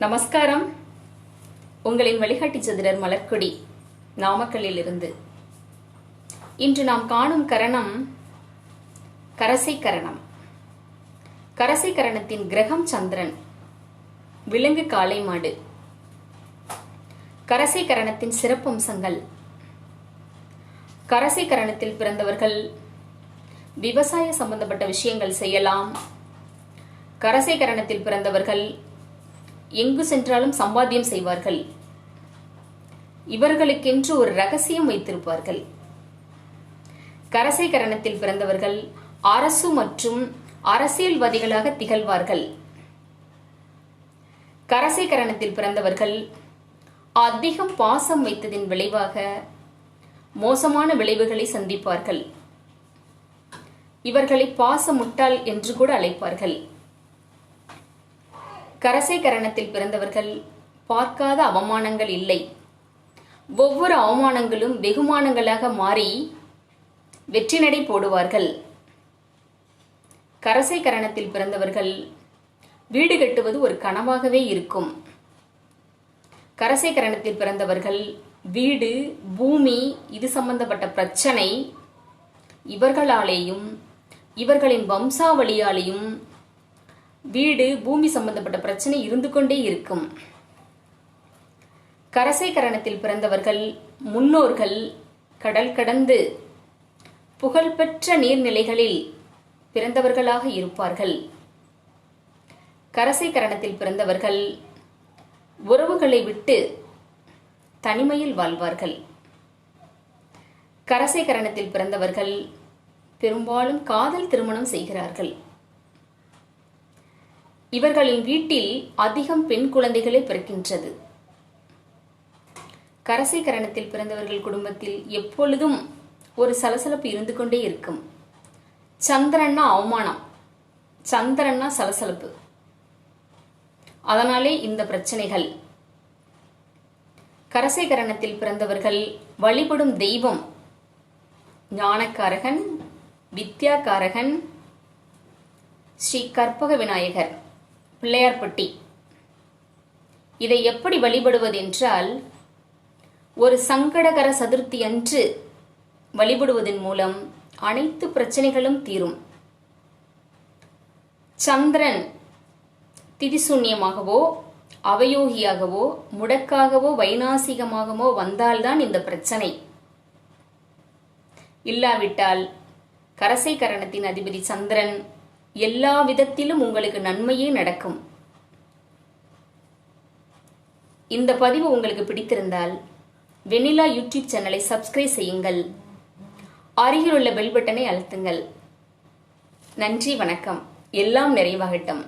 நமஸ்காரம். உங்களின் வழிகாட்டி ஜோதிடர் மலர்கொடி, நாமக்கல்லில் இருந்து. இன்று நாம் காணும் கரணம் கரசை கரணம். கரசை கரணத்தின் கிரகம் சந்திரன், விலங்கு காளை மாடு. கரசை கரணத்தின் சிறப்பம்சங்கள். கரசை கரணத்தில் பிறந்தவர்கள் விவசாய சம்பந்தப்பட்ட விஷயங்கள் செய்யலாம். கரசை கரணத்தில் பிறந்தவர்கள் எங்கு சென்றாலும் சம்பாத்தியம் செய்வார்கள். இவர்களுக்கென்று ஒரு ரகசியம் வைத்திருப்பார்கள். கரசை கரணத்தில் பிறந்தவர்கள் அரசு மற்றும் அரசியல்வாதிகளாக திகழ்வார்கள். கரசை கரணத்தில் பிறந்தவர்கள் அதிகம் பாசம் வைத்ததின் விளைவாக மோசமான விளைவுகளை சந்திப்பார்கள். இவர்களை பாச முட்டாள் என்று கூட அழைப்பார்கள். கரசை கரணத்தில் பிறந்தவர்கள் பார்க்காத அவமானங்கள் இல்லை. ஒவ்வொரு அவமானங்களும் வெகுமானங்களாக மாறி வெற்றி நடை போடுவார்கள். கரசை கரணத்தில் பிறந்தவர்கள் வீடு கட்டுவது ஒரு கனவாகவே இருக்கும். கரசை கரணத்தில் பிறந்தவர்கள் வீடு, பூமி இது சம்பந்தப்பட்ட பிரச்சனை இவர்களாலேயும் இவர்களின் வம்சாவளியாலேயும் வீடு, பூமி சம்பந்தப்பட்ட பிரச்சனை இருந்து கொண்டே இருக்கும். கரசை கரணத்தில் பிறந்தவர்கள் முன்னோர்கள் கடல் கடந்து புகழ்பெற்ற நீர்நிலைகளில் பிறந்தவர்களாக இருப்பார்கள். கரசை கரணத்தில் பிறந்தவர்கள் உறவுகளை விட்டு தனிமையில் வாழ்வார்கள். கரசை கரணத்தில் பிறந்தவர்கள் பெரும்பாலும் காதல் திருமணம் செய்கிறார்கள். இவர்களின் வீட்டில் அதிகம் பெண் குழந்தைகளே பிறக்கின்றது. கரசை கரணத்தில் பிறந்தவர்கள் குடும்பத்தில் எப்பொழுதும் ஒரு சலசலப்பு இருந்து கொண்டே இருக்கும். சந்திரன்னா அவமானம், சந்திரன்னா சலசலப்பு. அதனாலே இந்த பிரச்சனைகள். கரசை கரணத்தில் பிறந்தவர்கள் வழிபடும் தெய்வம் ஞானக்காரகன், வித்யாகாரகன், ஸ்ரீ கற்பக விநாயகர், பிள்ளையார்பட்டி. இதை எப்படி வழிபடுவது என்றால், ஒரு சங்கடகர சதுர்த்தி அன்று வழிபடுவதன் மூலம் அனைத்து பிரச்சனைகளும் தீரும். சந்திரன் திதிசூன்யமாகவோ அவயோகியாகவோ முடக்காகவோ வைநாசிகமாகவோ வந்தால்தான் இந்த பிரச்சனை. இல்லாவிட்டால் கரசை கரணத்தின் அதிபதி சந்திரன் எல்லா விதத்திலும் உங்களுக்கு நன்மையே நடக்கும். இந்த பதிவு உங்களுக்கு பிடித்திருந்தால் வெண்ணிலா யூடியூப் சேனலை சப்ஸ்கிரைப் செய்யுங்கள். அருகில் உள்ள பெல் பட்டனை அழுத்துங்கள். நன்றி, வணக்கம். எல்லாம் நிறைவாகட்டும்.